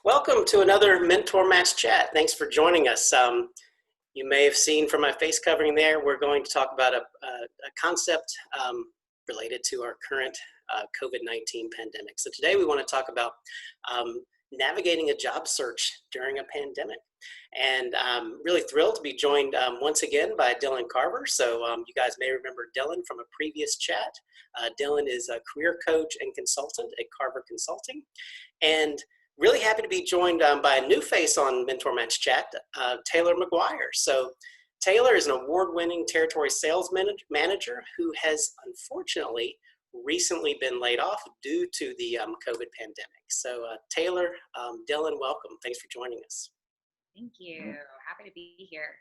Welcome to another Mentor Match Chat. Thanks for joining us. You may have seen from my face covering there, we're going to talk about a concept related to our current COVID-19 pandemic. So today we want to talk about navigating a job search during a pandemic. And I'm really thrilled to be joined once again by Dylan Carver. So you guys may remember Dylan from a previous chat. Dylan is a career coach and consultant at Carver Consulting. And really happy to be joined by a new face on Mentor Match Chat, Taylor Maguire. So Taylor is an award-winning territory sales manager who has unfortunately recently been laid off due to the COVID pandemic. So Taylor, Dylan, welcome. Thanks for joining us. Thank you. Happy to be here.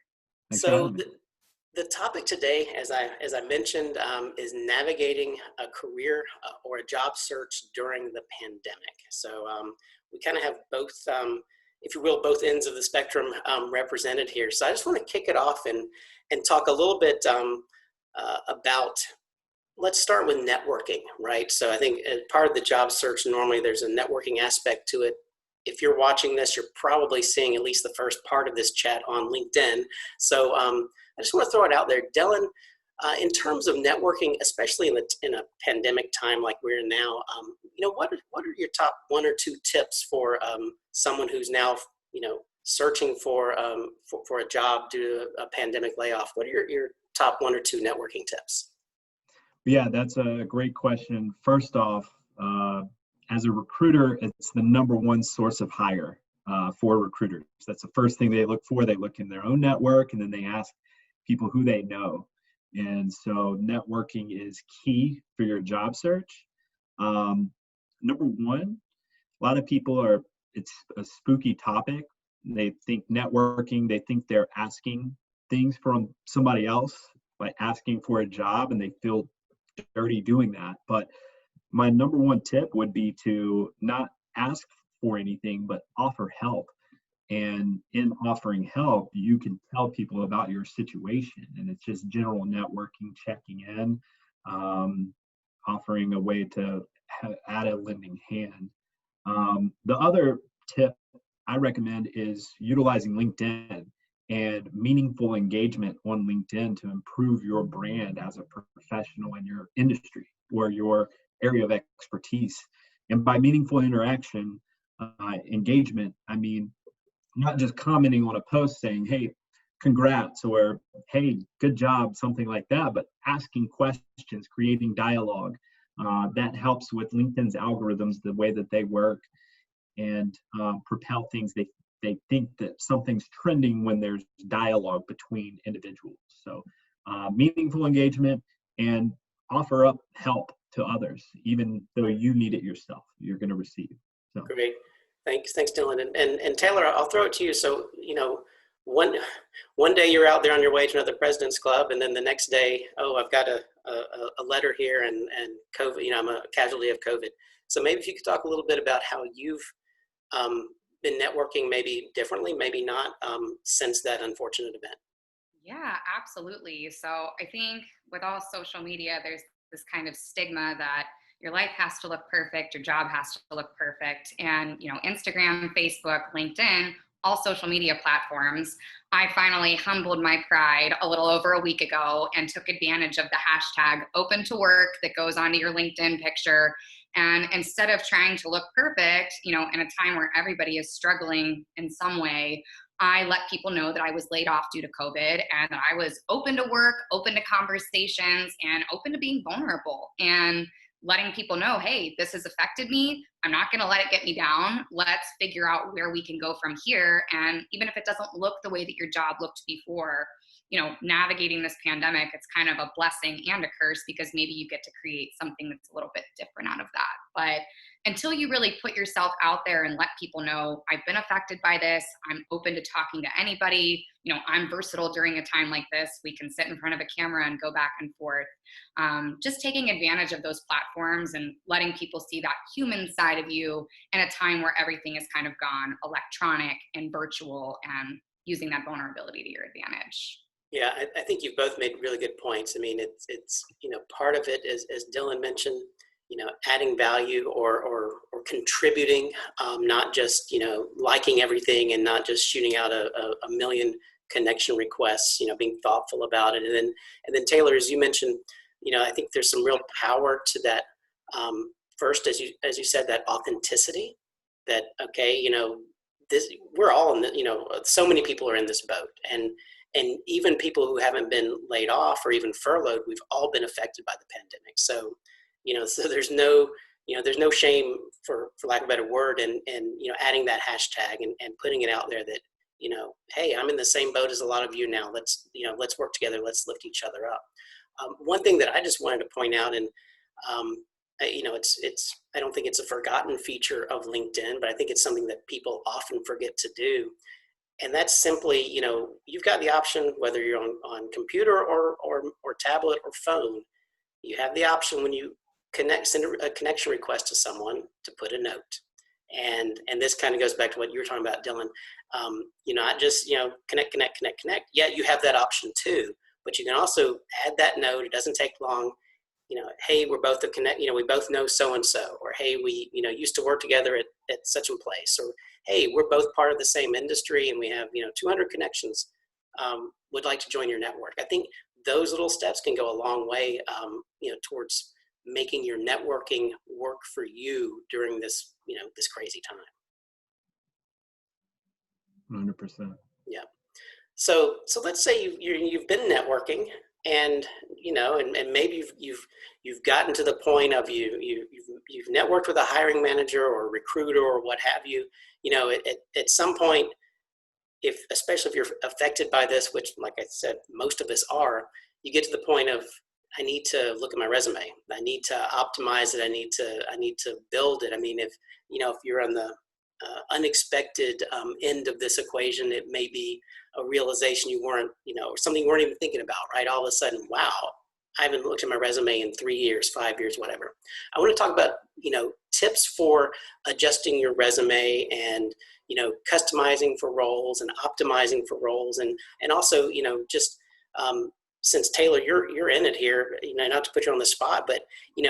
So the topic today, as I mentioned, is navigating a career or a job search during the pandemic. So we kind of have both, if you will, both ends of the spectrum represented here. So I just want to kick it off and talk a little bit about, let's start with networking, right? So I think as part of the job search, normally there's a networking aspect to it. If you're watching this, you're probably seeing at least the first part of this chat on LinkedIn. So I just want to throw it out there. Dylan, in terms of networking, especially in a pandemic time like we're in now, what are your top one or two tips for someone who's now, searching for a job due to a pandemic layoff? What are your top one or two networking tips? Yeah, that's a great question. First off, as a recruiter, it's the number one source of hire for recruiters. That's the first thing they look for. They look in their own network, and then they ask people who they know. And so networking is key for your job search. Number one, a lot of people it's a spooky topic. They think networking, they think they're asking things from somebody else by asking for a job, and they feel dirty doing that. But my number one tip would be to not ask for anything, but offer help. And in offering help, you can tell people about your situation. And it's just general networking, checking in, offering a way to add a lending hand. The other tip I recommend is utilizing LinkedIn and meaningful engagement on LinkedIn to improve your brand as a professional in your industry or your area of expertise. And by meaningful interaction, engagement, I mean not just commenting on a post saying, hey, congrats, or hey, good job, something like that, but asking questions, creating dialogue. That helps with LinkedIn's algorithms, the way that they work, and propel things. They think that something's trending when there's dialogue between individuals. So meaningful engagement and offer up help to others, even though you need it yourself, you're going to receive. So. Great. Thanks, Dylan. And Taylor, I'll throw it to you. So, one day you're out there on your way to another President's Club, and then the next day, I've got a letter here and COVID, I'm a casualty of COVID. So maybe if you could talk a little bit about how you've been networking maybe differently, maybe not, since that unfortunate event. Yeah, absolutely. So I think with all social media, there's this kind of stigma that your life has to look perfect, your job has to look perfect. And, Instagram, Facebook, LinkedIn, all social media platforms. I finally humbled my pride a little over a week ago and took advantage of the hashtag open to work that goes onto your LinkedIn picture. And instead of trying to look perfect, in a time where everybody is struggling in some way, I let people know that I was laid off due to COVID and that I was open to work, open to conversations, and open to being vulnerable and letting people know, hey, this has affected me. I'm not going to let it get me down. Let's figure out where we can go from here. And even if it doesn't look the way that your job looked before, navigating this pandemic, it's kind of a blessing and a curse because maybe you get to create something that's a little bit different out of that. But until you really put yourself out there and let people know, I've been affected by this, I'm open to talking to anybody, I'm versatile during a time like this, we can sit in front of a camera and go back and forth. Just taking advantage of those platforms and letting people see that human side of you in a time where everything is kind of gone electronic and virtual, and using that vulnerability to your advantage. Yeah, I think you've both made really good points. I mean, it's part of it is, as Dylan mentioned, adding value or contributing, not just, liking everything and not just shooting out a million connection requests, being thoughtful about it. And then Taylor, as you mentioned, I think there's some real power to that. First, as you said, that authenticity, that, okay, this, we're all in the, so many people are in this boat, and even people who haven't been laid off or even furloughed, we've all been affected by the pandemic. So, so there's no shame, for lack of a better word, and adding that hashtag and putting it out there that, hey, I'm in the same boat as a lot of you now. Let's work together. Let's lift each other up. One thing that I just wanted to point out, and I don't think it's a forgotten feature of LinkedIn, but I think it's something that people often forget to do. And that's simply, you've got the option, whether you're on computer or tablet or phone, you have the option when you send a connection request to someone to put a note. And this kind of goes back to what you were talking about, Dylan. Not just, connect. Yeah, you have that option too, but you can also add that note. It doesn't take long. Hey, we're both we both know so-and-so, or hey, we, used to work together at such a place, or hey, we're both part of the same industry and we have, 200 connections, would like to join your network. I think those little steps can go a long way, towards making your networking work for you during this, this crazy time. 100%. Yeah. So let's say you've been networking, and and maybe you've gotten to the point of you've networked with a hiring manager or a recruiter or what have you. At some point, especially if you're affected by this, which, like I said, most of us are, you get to the point of, I need to look at my resume. I need to optimize it. I need to build it. I mean, if you're on the unexpected end of this equation, it may be a realization you weren't, or something you weren't even thinking about, right? All of a sudden, wow, I haven't looked at my resume in 3 years, 5 years, whatever. I want to talk about, tips for adjusting your resume and, customizing for roles and optimizing for roles. And also, just, since Taylor, you're in it here, not to put you on the spot, but,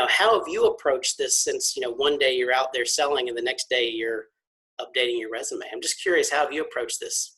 how have you approached this since, one day you're out there selling and the next day you're updating your resume? I'm just curious, how have you approached this?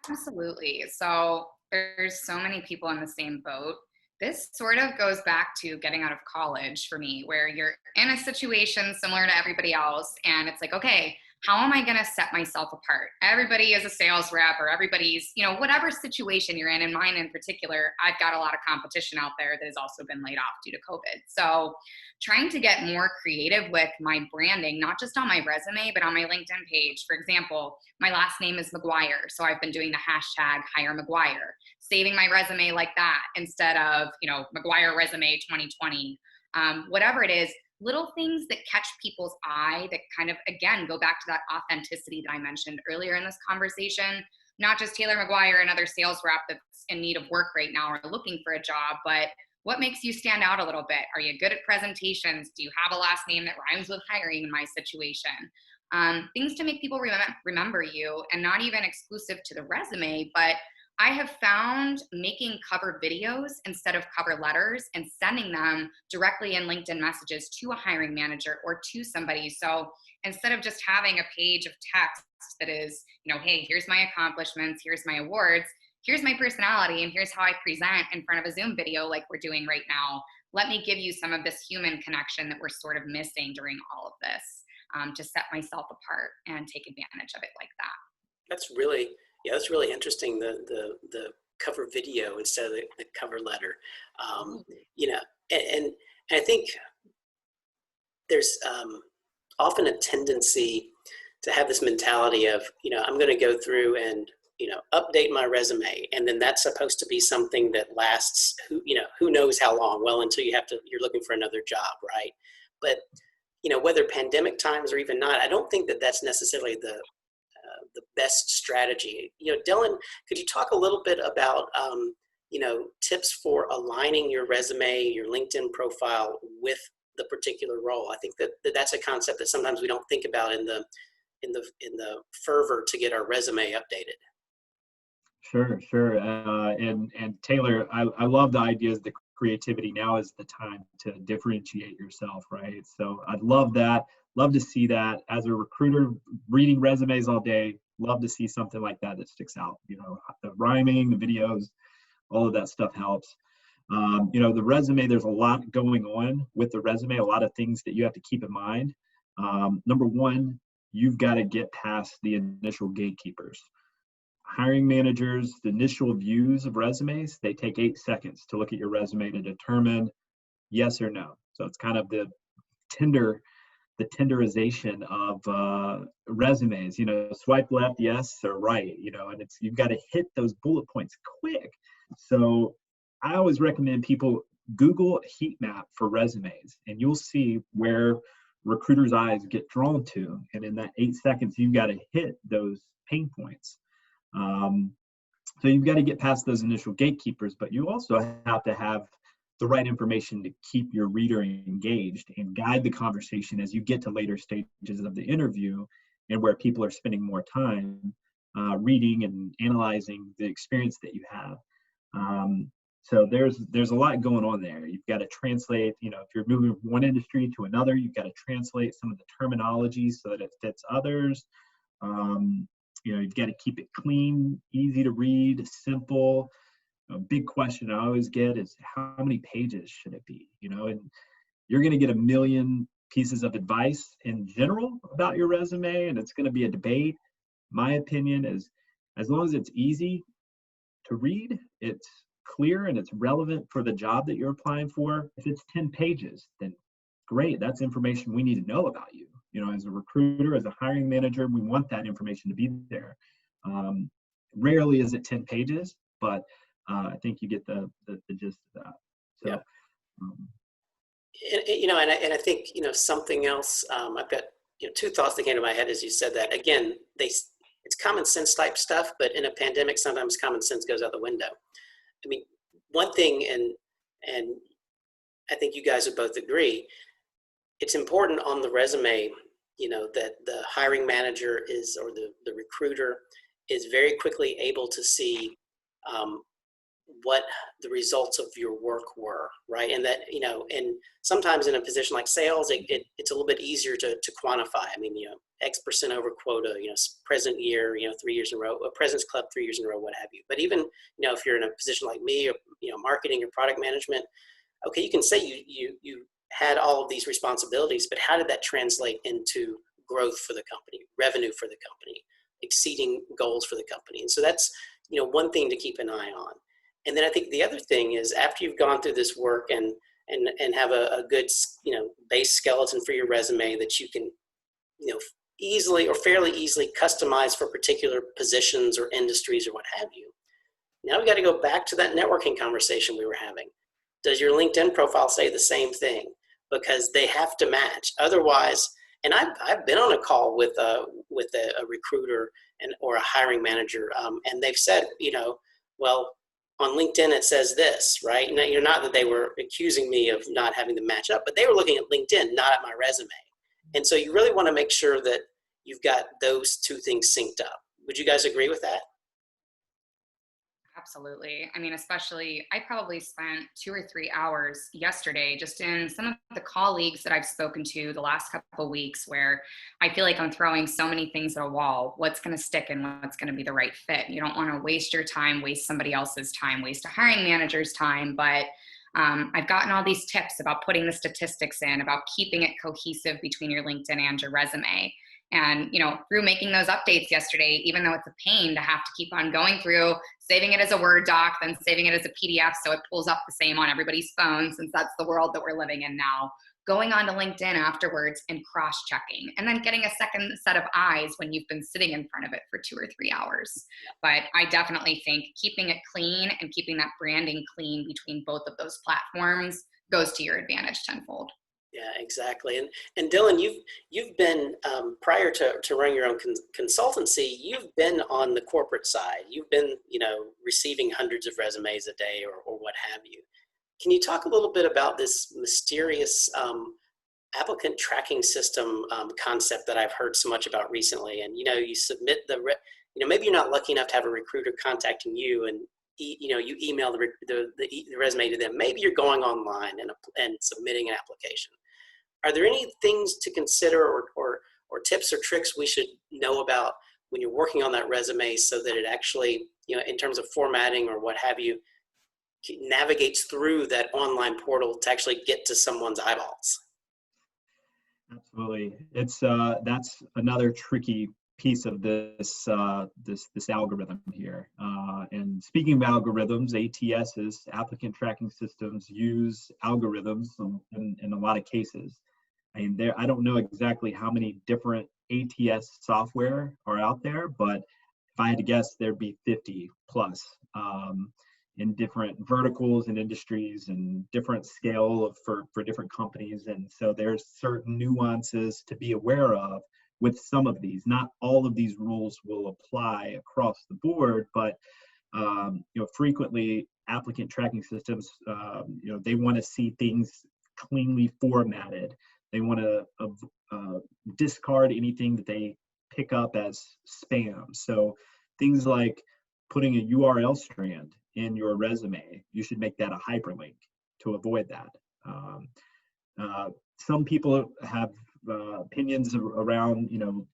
Absolutely. So there's so many people in the same boat. This sort of goes back to getting out of college for me, where you're in a situation similar to everybody else. And it's like, okay, how am I going to set myself apart? Everybody is a sales rep, or everybody's, whatever situation you're in, and mine in particular, I've got a lot of competition out there that has also been laid off due to COVID. So trying to get more creative with my branding, not just on my resume, but on my LinkedIn page. For example, my last name is Maguire. So I've been doing the hashtag hire Maguire, saving my resume like that instead of, Maguire resume 2020, whatever it is. Little things that catch people's eye that kind of, again, go back to that authenticity that I mentioned earlier in this conversation. Not just Taylor Maguire, another sales rep that's in need of work right now or looking for a job, but what makes you stand out a little bit? Are you good at presentations? Do you have a last name that rhymes with hiring in my situation? Things to make people remember you, and not even exclusive to the resume, but I have found making cover videos instead of cover letters and sending them directly in LinkedIn messages to a hiring manager or to somebody. So instead of just having a page of text that is, hey, here's my accomplishments, here's my awards, here's my personality, and here's how I present in front of a Zoom video like we're doing right now. Let me give you some of this human connection that we're sort of missing during all of this, to set myself apart and take advantage of it like that. That's really interesting. The cover video instead of the cover letter. And I think there's often a tendency to have this mentality of, I'm going to go through and, update my resume. And then that's supposed to be something that lasts, who knows how long, well, until you're looking for another job. Right. But, whether pandemic times or even not, I don't think that that's necessarily the best strategy. Dylan, could you talk a little bit about, tips for aligning your resume, your LinkedIn profile with the particular role? I think that's a concept that sometimes we don't think about in the fervor to get our resume updated. Sure. And Taylor, I love the ideas, the creativity. Now is the time to differentiate yourself, right? So I'd love that. love to see that. As a recruiter reading resumes all day, love to see something like that that sticks out. The rhyming, the videos, all of that stuff helps. The resume, there's a lot going on with the resume, a lot of things that you have to keep in mind. Number one, you've got to get past the initial gatekeepers. Hiring managers, the initial views of resumes, they take 8 seconds to look at your resume to determine yes or no. So it's kind of the tenderization of resumes. Swipe left, yes, or right. And you've got to hit those bullet points quick. So I always recommend people Google heat map for resumes, and you'll see where recruiters' eyes get drawn to. And in that 8 seconds, you've got to hit those pain points. So you've got to get past those initial gatekeepers, but you also have to have the right information to keep your reader engaged and guide the conversation as you get to later stages of the interview and where people are spending more time reading and analyzing the experience that you have. So there's a lot going on there. You've got to translate, if you're moving from one industry to another, you've got to translate some of the terminology so that it fits others. You've got to keep it clean, easy to read, simple. A big question I always get is how many pages should it be? And you're going to get a million pieces of advice in general about your resume, and it's going to be a debate. My opinion is, as long as it's easy to read, it's clear, and it's relevant for the job that you're applying for. If it's 10 pages, then great. That's information we need to know about you. As a recruiter, as a hiring manager, we want that information to be there. Rarely is it 10 pages, but I think you get the gist of that. So, yeah. And I think, something else, I've got, 2 thoughts that came to my head as you said that. Again, it's common sense type stuff, but in a pandemic, sometimes common sense goes out the window. I mean, one thing, and I think you guys would both agree, it's important on the resume, that the hiring manager or the recruiter is very quickly able to see what the results of your work were, right? And that, and sometimes in a position like sales, it's a little bit easier to quantify. I mean, X% over quota, present year, 3 years in a row, a President's Club 3 years in a row, what have you. But even, if you're in a position like me, or, marketing or product management, okay, you can say you had all of these responsibilities, but how did that translate into growth for the company, revenue for the company, exceeding goals for the company? And so that's, one thing to keep an eye on. And then I think the other thing is, after you've gone through this work and have a good, base skeleton for your resume that you can, easily or fairly easily customize for particular positions or industries or what have you. Now we got to go back to that networking conversation we were having. Does your LinkedIn profile say the same thing? Because they have to match. Otherwise, and I've been on a call with a recruiter or a hiring manager, and they've said, well, on LinkedIn it says this, right? Now, not that they were accusing me of not having to match up, but they were looking at LinkedIn, not at my resume. And so you really want to make sure that you've got those 2 things synced up. Would you guys agree with that? Absolutely. I mean, especially, I probably spent 2 or 3 hours yesterday just in some of the colleagues that I've spoken to the last couple of weeks, where I feel like I'm throwing so many things at a wall. What's going to stick and what's going to be the right fit? You don't want to waste your time, waste somebody else's time, waste a hiring manager's time. But I've gotten all these tips about putting the statistics in, about keeping it cohesive between your LinkedIn and your resume. And, through making those updates yesterday, even though it's a pain to have to keep on going through, saving it as a Word doc, then saving it as a PDF so it pulls up the same on everybody's phone, since that's the world that we're living in now, going on to LinkedIn afterwards and cross-checking, and then getting a second set of eyes when you've been sitting in front of it for 2 or 3 hours. But I definitely think keeping it clean and keeping that branding clean between both of those platforms goes to your advantage tenfold. Yeah, exactly. And Dylan, you've been prior to running your own consultancy, you've been on the corporate side. You've been, receiving hundreds of resumes a day or what have you. Can you talk a little bit about this mysterious applicant tracking system concept that I've heard so much about recently? And you submit maybe you're not lucky enough to have a recruiter contacting you, and you email the resume to them. Maybe you're going online and submitting an application. are there any things to consider or tips or tricks we should know about when you're working on that resume so that it actually, in terms of formatting or what have you, navigates through that online portal to actually get to someone's eyeballs? Absolutely. It's that's another tricky piece of this algorithm here. And speaking of algorithms, ATSs, applicant tracking systems, use algorithms in a lot of cases. I mean, I don't know exactly how many different ATS software are out there, but if I had to guess, there'd be 50 plus. In different verticals and industries and different scale for different companies. And so there's certain nuances to be aware of with some of these. Not all of these rules will apply across the board, but frequently applicant tracking systems, they want to see things cleanly formatted. They want to discard anything that they pick up as spam. So things like putting a URL strand in your resume, you should make that a hyperlink to avoid that. Some people have opinions around,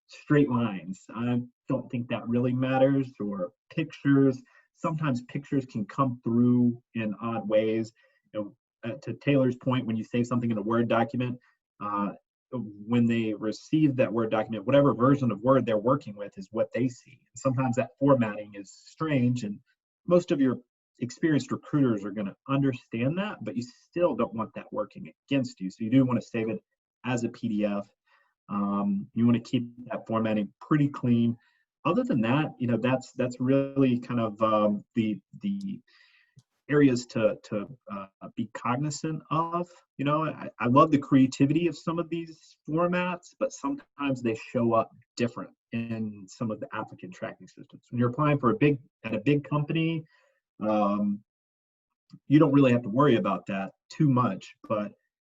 straight lines. I don't think that really matters. Or pictures. Sometimes pictures can come through in odd ways. To Taylor's point, when you save something in a Word document, when they receive that Word document, whatever version of Word they're working with is what they see. Sometimes that formatting is strange, and most of your experienced recruiters are going to understand that, but you still don't want that working against you. So you do want to save it as a PDF. You want to keep that formatting pretty clean. Other than that, that's really kind of the areas to be cognizant of. I love the creativity of some of these formats, but sometimes they show up different in some of the applicant tracking systems. When you're applying for a big company, you don't really have to worry about that too much, but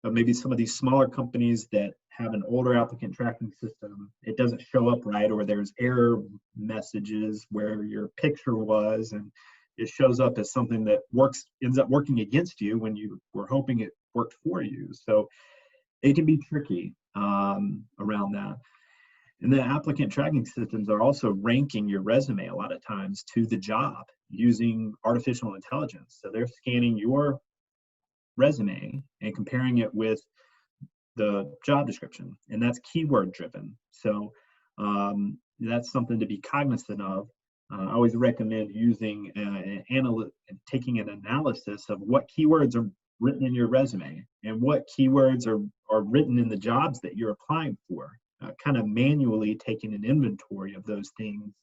maybe some of these smaller companies that have an older applicant tracking system, it doesn't show up right, or there's error messages where your picture was, and it shows up as something that ends up working against you when you were hoping it worked for you. So it can be tricky around that. And the applicant tracking systems are also ranking your resume a lot of times to the job using artificial intelligence. So they're scanning your resume and comparing it with the job description, and that's keyword driven. So that's something to be cognizant of. I always recommend using taking an analysis of what keywords are written in your resume and what keywords are written in the jobs that you're applying for. Kind of manually taking an inventory of those things.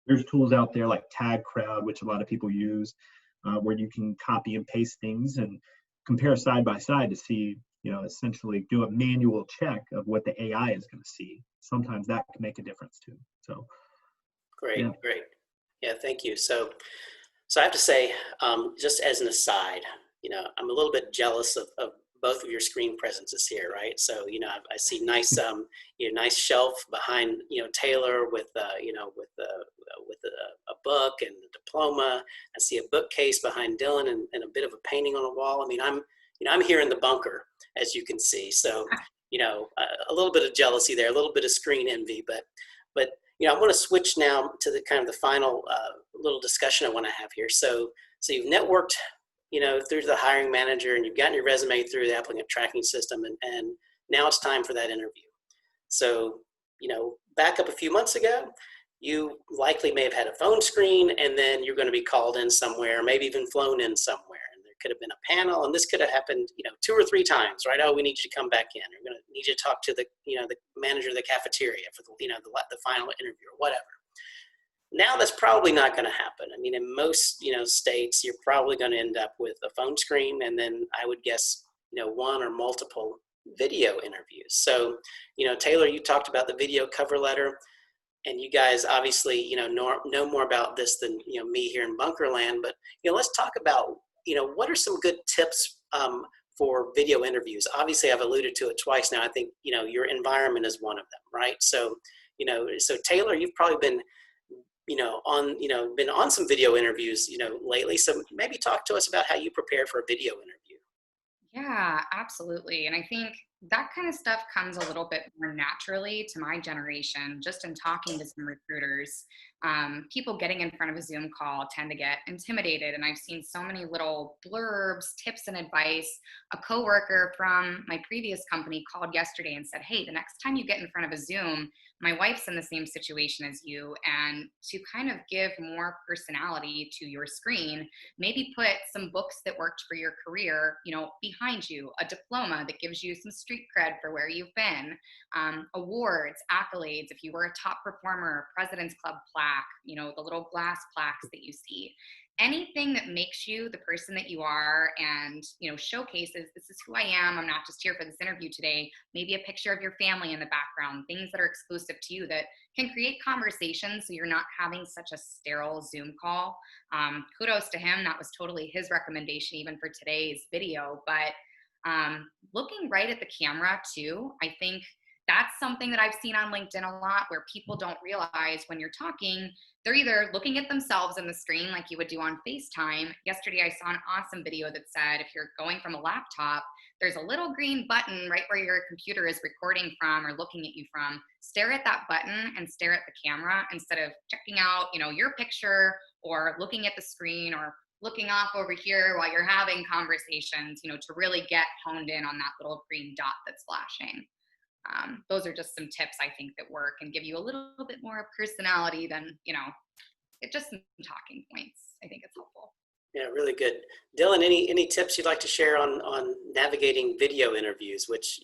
There's tools out there like TagCrowd, which a lot of people use, where you can copy and paste things and compare side by side to see, essentially do a manual check of what the AI is going to see. Sometimes that can make a difference too. So, Great, yeah. great. Yeah, thank you. So I have to say, just as an aside, I'm a little bit jealous of both of your screen presences here, right? So, I see nice, nice shelf behind, Taylor with a book and a diploma. I see a bookcase behind Dylan and a bit of a painting on the wall. I mean, I'm here in the bunker, as you can see. So, a little bit of jealousy there, a little bit of screen envy, but I want to switch now to the kind of the final little discussion I want to have here. So you've networked, through the hiring manager, and you've gotten your resume through the applicant tracking system, and now it's time for that interview. So, back up a few months ago, you likely may have had a phone screen, and then you're going to be called in somewhere, maybe even flown in somewhere. And there could have been a panel, and this could have happened, 2 or 3 times, right? Oh, we need you to come back in. We're going to need you to talk to the manager of the cafeteria for the final interview or whatever. Now that's probably not going to happen. I mean, in most, states, you're probably going to end up with a phone screen, and then I would guess, 1 or multiple video interviews. So, Taylor, you talked about the video cover letter, and you guys obviously, know more about this than, me here in Bunkerland, but, let's talk about, what are some good tips for video interviews? Obviously, I've alluded to it twice now. I think, your environment is one of them, right? So, so Taylor, you've probably been been on some video interviews, lately. So maybe talk to us about how you prepare for a video interview. Yeah, absolutely. And I think That kind of stuff comes a little bit more naturally to my generation, just in talking to some recruiters. People getting in front of a Zoom call tend to get intimidated. And I've seen so many little blurbs, tips, and advice. A coworker from my previous company called yesterday and said, "Hey, the next time you get in front of a Zoom, my wife's in the same situation as you. And to kind of give more personality to your screen, maybe put some books that worked for your career, behind you, a diploma that gives you some street cred for where you've been, awards, accolades, if you were a top performer, President's Club plaque, the little glass plaques that you see. Anything that makes you the person that you are and, showcases this is who I am. I'm not just here for this interview today. Maybe a picture of your family in the background, things that are exclusive to you that can create conversations so you're not having such a sterile Zoom call. Kudos to him. That was totally his recommendation, even for today's video. But looking right at the camera too, I think that's something that I've seen on LinkedIn a lot, where people don't realize when you're talking, they're either looking at themselves in the screen like you would do on FaceTime. Yesterday, I saw an awesome video that said if you're going from a laptop, there's a little green button right where your computer is recording from or looking at you from. Stare at that button and stare at the camera instead of checking out, your picture or looking at the screen or looking off over here while you're having conversations, to really get honed in on that little green dot that's flashing. Those are just some tips I think that work and give you a little bit more personality than, it just some talking points. I think it's helpful. Yeah, really good. Dylan, any tips you'd like to share on navigating video interviews, which,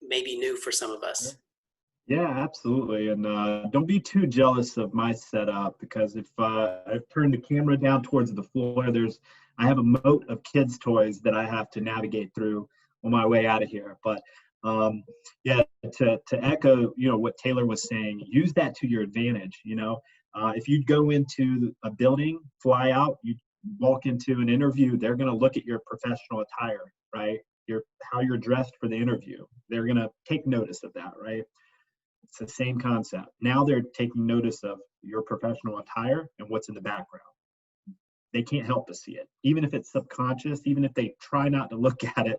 may be new for some of us? Yeah, absolutely. And don't be too jealous of my setup, because if I've turned the camera down towards the floor, I have a moat of kids' toys that I have to navigate through on my way out of here. But yeah, to echo, what Taylor was saying, use that to your advantage. If you go into a building, fly out, you walk into an interview, they're going to look at your professional attire, right? How you're dressed for the interview. They're going to take notice of that, right? It's the same concept. Now they're taking notice of your professional attire and what's in the background. They can't help but see it. Even if it's subconscious, even if they try not to look at it,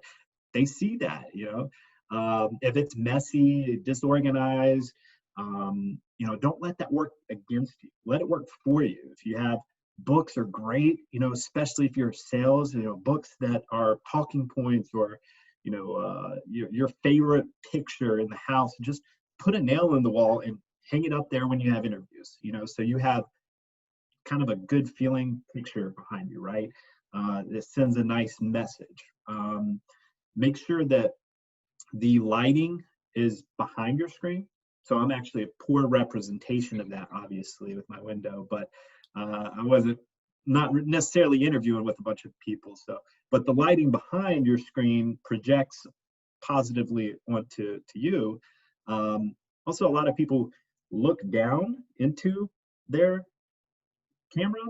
they see that, if it's messy, disorganized, don't let that work against you. Let it work for you. If you have books are great, especially if you're sales, books that are talking points or, your favorite picture in the house, just put a nail in the wall and hang it up there when you have interviews, so you have kind of a good feeling picture behind you, right? That sends a nice message. Make sure that the lighting is behind your screen. So I'm actually a poor representation of that, obviously, with my window, but I wasn't not necessarily interviewing with a bunch of people. But the lighting behind your screen projects positively onto you. Also, a lot of people look down into their camera,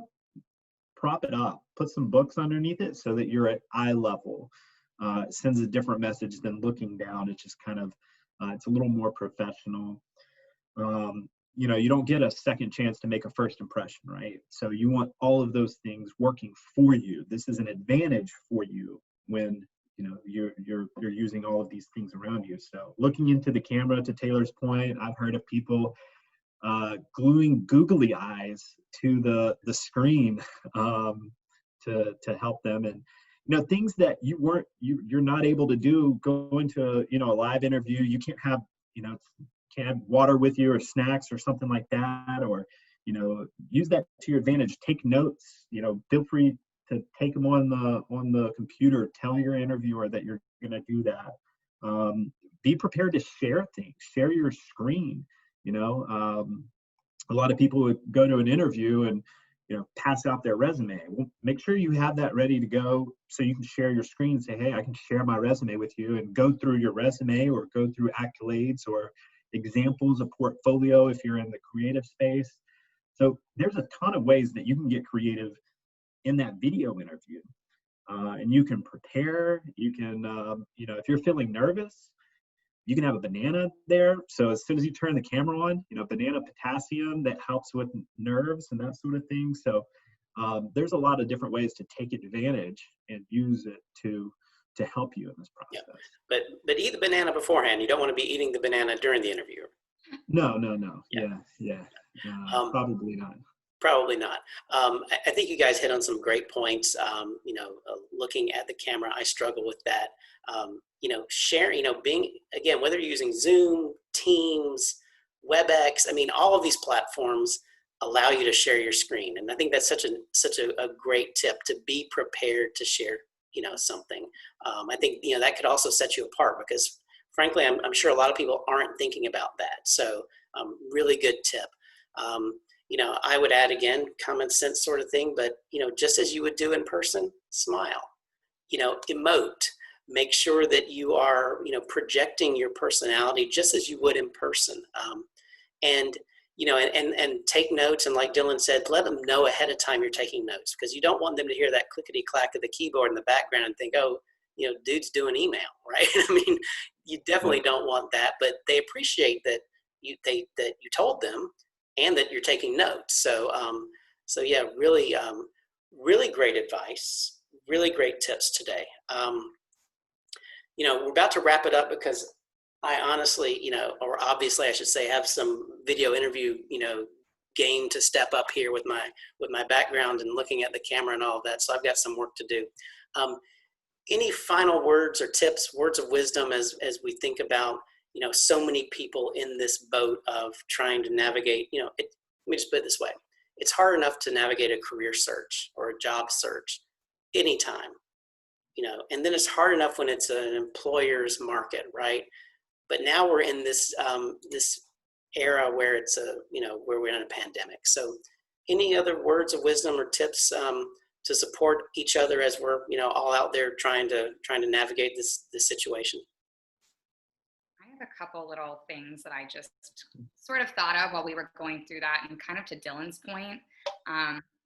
prop it up, put some books underneath it so that you're at eye level. It sends a different message than looking down. It's just kind of, it's a little more professional. You don't get a second chance to make a first impression, right? So you want all of those things working for you. This is an advantage for you when you're using all of these things around you. So looking into the camera, to Taylor's point, I've heard of people gluing googly eyes to the screen to help them, and things that you're not able to do going to a live interview. You can't have water with you or snacks or something like that, or use that to your advantage. Take notes. Feel free to take them on the computer. Tell your interviewer that you're going to do that. Be prepared to share things. Share your screen. A lot of people would go to an interview and pass out their resume. Well, make sure you have that ready to go so you can share your screen and say, hey, I can share my resume with you, and go through your resume or go through accolades or examples of portfolio if you're in the creative space. So there's a ton of ways that you can get creative in that video interview. And you can prepare, you can, if you're feeling nervous, you can have a banana there. So as soon as you turn the camera on, banana potassium, that helps with nerves and that sort of thing. So there's a lot of different ways to take advantage and use it to to help you in this Yeah. process. But eat the banana beforehand. You don't want to be eating the banana during the interview. No. Yeah. Yeah. Um, Probably not. Probably not. I think you guys hit on some great points. Looking at the camera, I struggle with that. Sharing, being, again, whether you're using Zoom, Teams, WebEx, I mean, all of these platforms allow you to share your screen. And I think that's such a great tip, to be prepared to share, something. I think, that could also set you apart, because frankly, I'm sure a lot of people aren't thinking about that. So really good tip. I would add, again, common sense sort of thing, but, just as you would do in person, smile, emote, make sure that you are, projecting your personality just as you would in person. And, and take notes. And like Dylan said, let them know ahead of time you're taking notes, because you don't want them to hear that clickety clack of the keyboard in the background and think, oh, dude's doing email, right? I mean, you definitely don't want that, but they appreciate that that you told them, and that you're taking notes. So, yeah, really, really great advice, really great tips today. We're about to wrap it up, because I honestly, or obviously I should say, have some video interview, game to step up here with my background and looking at the camera and all of that. So I've got some work to do. Any final words or tips, words of wisdom, as we think about, so many people in this boat of trying to navigate, let me just put it this way. It's hard enough to navigate a career search or a job search anytime, and then it's hard enough when it's an employer's market, right? But now we're in this era where it's where we're in a pandemic. So any other words of wisdom or tips to support each other as we're, all out there trying to navigate this situation? I have a couple little things that I just sort of thought of while we were going through that, and kind of to Dylan's point.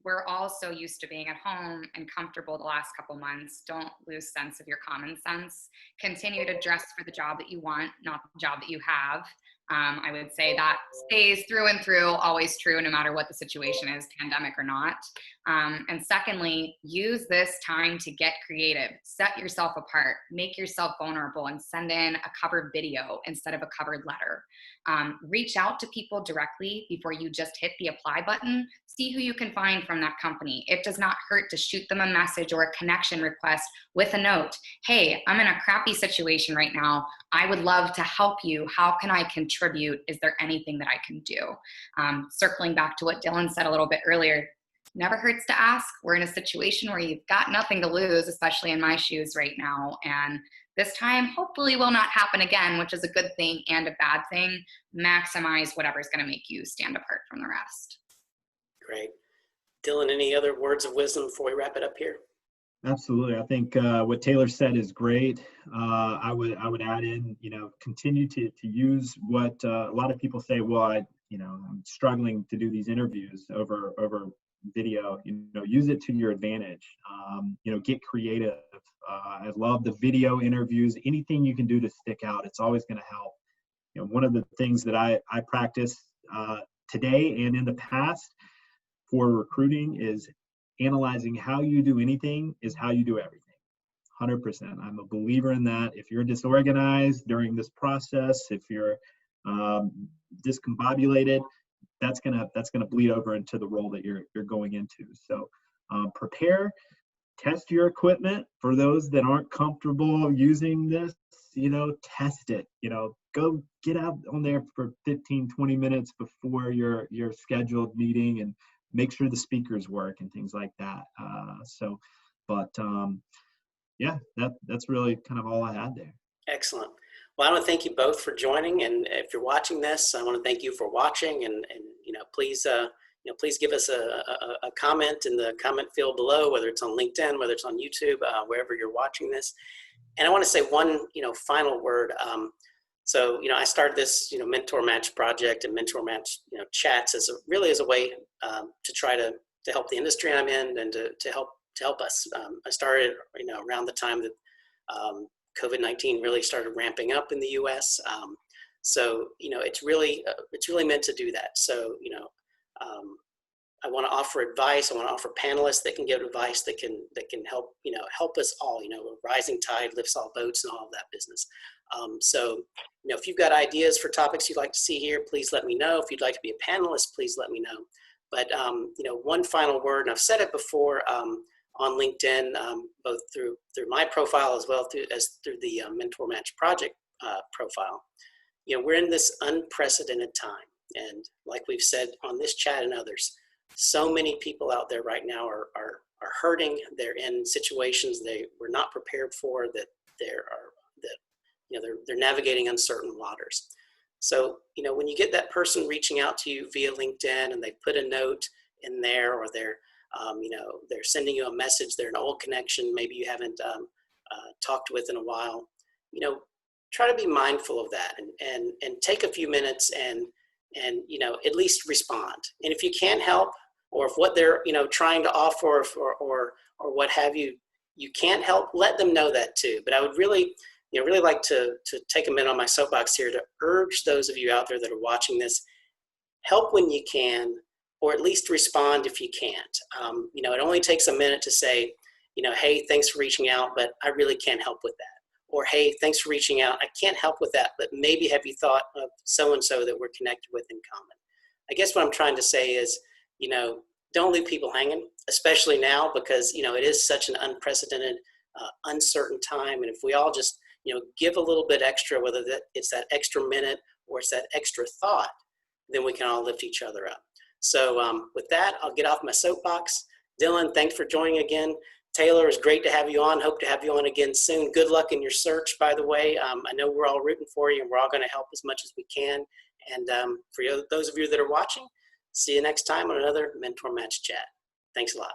We're all so used to being at home and comfortable the last couple months. Don't lose sense of your common sense. Continue to dress for the job that you want, not the job that you have. I would say that stays through and through, always true, no matter what the situation is, pandemic or not. And secondly, use this time to get creative. Set yourself apart, make yourself vulnerable, and send in a covered video instead of a covered letter. Reach out to people directly before you just hit the apply button. See who you can find from that company. It does not hurt to shoot them a message or a connection request with a note. Hey, I'm in a crappy situation right now. I would love to help you. How can I contribute? Is there anything that I can do? Circling back to what Dylan said a little bit earlier, never hurts to ask. We're in a situation where you've got nothing to lose, especially in my shoes right now. And this time hopefully will not happen again, which is a good thing and a bad thing. Maximize whatever's going to make you stand apart from the rest. Great. Dylan, any other words of wisdom before we wrap it up here? Absolutely. I think what Taylor said is great. I would add in, continue to use what a lot of people say. Well, I'm struggling to do these interviews over video. Use it to your advantage. Get creative. I love the video interviews. Anything you can do to stick out, it's always going to help. One of the things that I practice today and in the past for recruiting is analyzing how you do anything is how you do everything. 100%. I'm a believer in that. If you're disorganized during this process, if you're discombobulated, that's gonna bleed over into the role that you're going into. So prepare, test your equipment. For those that aren't comfortable using this, test it. Go get out on there for 15, 20 minutes before your scheduled meeting and make sure the speakers work and things like that. Yeah, that's really kind of all I had there. Excellent. Well, I want to thank you both for joining, and if you're watching this, I want to thank you for watching, and please please give us a comment in the comment field below, whether it's on LinkedIn, whether it's on YouTube, wherever you're watching this. And I want to say one final word. So I started this mentor match project and mentor match chats as a way to try to help the industry I'm in, and to help us. I started around the time that COVID-19 really started ramping up in the U.S. So it's really meant to do that. So I want to offer advice. I want to offer panelists that can give advice that can help, help us all. A rising tide lifts all boats and all of that business. So, if you've got ideas for topics you'd like to see here, please let me know. If you'd like to be a panelist, please let me know. But, one final word, and I've said it before on LinkedIn, both through my profile as well as through the Mentor Match Project profile. We're in this unprecedented time. And like we've said on this chat and others, so many people out there right now are hurting. They're in situations they were not prepared for, that they're navigating uncertain waters. So, when you get that person reaching out to you via LinkedIn and they put a note in there, or they're sending you a message, they're an old connection, maybe you haven't talked with in a while, try to be mindful of that and take a few minutes and at least respond. And if you can't help, or if what they're trying to offer or what have you, you can't help, let them know that too. But I would really like to take a minute on my soapbox here to urge those of you out there that are watching this, help when you can, or at least respond if you can't. It only takes a minute to say, hey, thanks for reaching out, but I really can't help with that. Or, hey, thanks for reaching out. I can't help with that, but maybe have you thought of so-and-so that we're connected with in common? I guess what I'm trying to say is, don't leave people hanging, especially now, because, it is such an unprecedented, uncertain time. And if we all just, give a little bit extra, whether it's that extra minute or it's that extra thought, then we can all lift each other up. So with that, I'll get off my soapbox. Dylan, thanks for joining again. Taylor, it's great to have you on. Hope to have you on again soon. Good luck in your search, by the way. I know we're all rooting for you, and we're all going to help as much as we can. And for those of you that are watching, see you next time on another Mentor Match Chat. Thanks a lot.